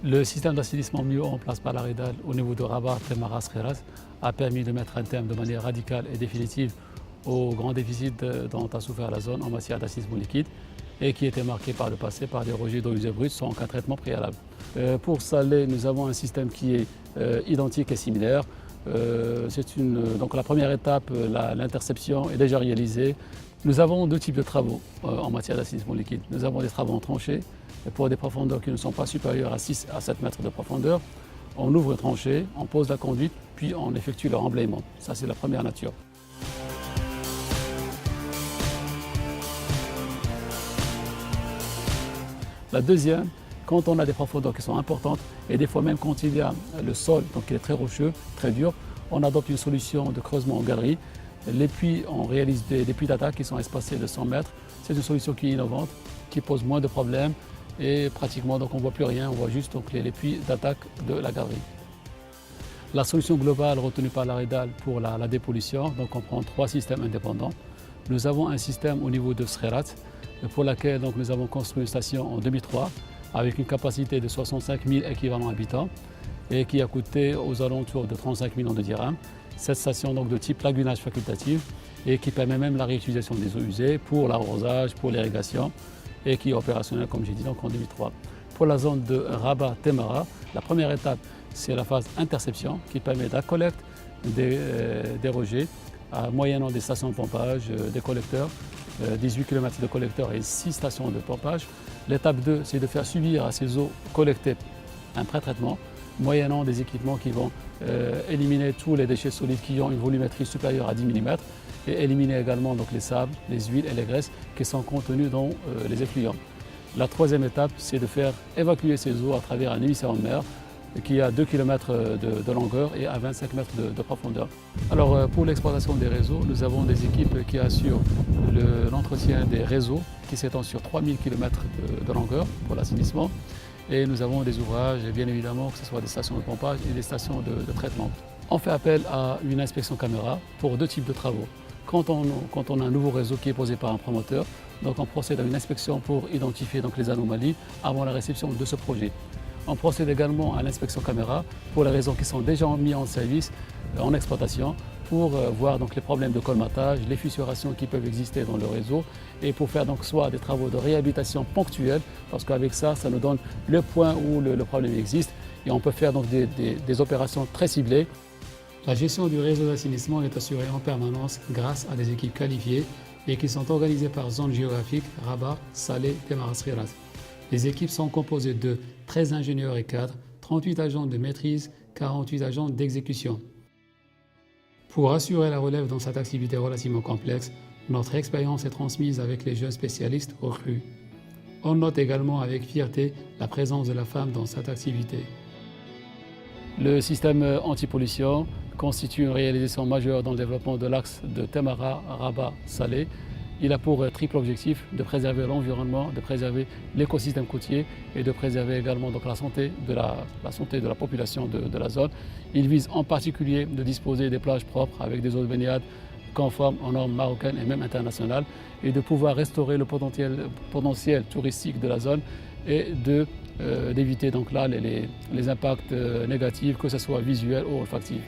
Le système d'assainissement mis en place par la REDAL au niveau de Rabat, Temara, Sreras a permis de mettre un terme de manière radicale et définitive au grand déficit dont a souffert la zone en matière d'assainissement liquide et qui était marqué par le passé par des rejets d'eau usée brute sans aucun traitement préalable. Pour Salé, nous avons un système qui est identique et similaire. Donc la première étape, l'interception est déjà réalisée. Nous avons deux types de travaux en matière d'assainissement liquide. Nous avons des travaux en tranchée pour des profondeurs qui ne sont pas supérieures à 6 à 7 mètres de profondeur. On ouvre une tranchée, on pose la conduite, puis on effectue le remblaiement. Ça, c'est la première nature. La deuxième, quand on a des profondeurs qui sont importantes, et des fois même quand il y a le sol, donc il est très rocheux, très dur, on adopte une solution de creusement en galerie. Les puits, on réalise des puits d'attaque qui sont espacés de 100 mètres. C'est une solution qui est innovante, qui pose moins de problèmes et pratiquement donc on ne voit plus rien, on voit juste donc, les puits d'attaque de la galerie. La solution globale retenue par la REDAL pour la dépollution, donc on prend 3 systèmes indépendants. Nous avons un système au niveau de Srerat, pour laquelle donc, nous avons construit une station en 2003 avec une capacité de 65 000 équivalents habitants et qui a coûté aux alentours de 35 millions de dirhams. Cette station donc, de type lagunage facultatif et qui permet même la réutilisation des eaux usées pour l'arrosage, pour l'irrigation et qui est opérationnelle comme j'ai dit donc, en 2003. Pour la zone de Rabat-Temara, la première étape c'est la phase interception qui permet de la collecte des rejets moyennant des stations de pompage, des collecteurs, 18 km de collecteurs et 6 stations de pompage. L'étape 2, c'est de faire subir à ces eaux collectées un pré-traitement, moyennant des équipements qui vont éliminer tous les déchets solides qui ont une volumétrie supérieure à 10 mm et éliminer également donc, les sables, les huiles et les graisses qui sont contenus dans les effluents. La troisième étape, c'est de faire évacuer ces eaux à travers un émissaire en mer qui a 2 km de longueur et à 25 mètres de profondeur. Alors pour l'exploitation des réseaux, nous avons des équipes qui assurent l'entretien des réseaux qui s'étendent sur 3000 km de longueur pour l'assainissement. Et nous avons des ouvrages, bien évidemment, que ce soit des stations de pompage et des stations de traitement. On fait appel à une inspection caméra pour 2 types de travaux. Quand on a un nouveau réseau qui est posé par un promoteur, donc on procède à une inspection pour identifier donc, les anomalies avant la réception de ce projet. On procède également à l'inspection caméra pour les réseaux qui sont déjà mis en service, en exploitation, pour voir donc, les problèmes de colmatage, les fissurations qui peuvent exister dans le réseau et pour faire donc, soit des travaux de réhabilitation ponctuels, parce qu'avec ça, ça nous donne le point où le problème existe et on peut faire donc, des opérations très ciblées. La gestion du réseau d'assainissement est assurée en permanence grâce à des équipes qualifiées et qui sont organisées par zone géographique Rabat, Salé, Temara, Sreras. Les équipes sont composées de 13 ingénieurs et cadres, 38 agents de maîtrise, 48 agents d'exécution. Pour assurer la relève dans cette activité relativement complexe, notre expérience est transmise avec les jeunes spécialistes recrues. On note également avec fierté la présence de la femme dans cette activité. Le système anti-pollution constitue une réalisation majeure dans le développement de l'axe de Temara, Rabat, Salé. Il a pour triple objectif de préserver l'environnement, de préserver l'écosystème côtier et de préserver également donc, la santé de la population de la zone. Il vise en particulier de disposer des plages propres avec des eaux de baignade conformes aux normes marocaines et même internationales et de pouvoir restaurer le potentiel touristique de la zone et d'éviter donc là les impacts négatifs, que ce soit visuels ou olfactifs.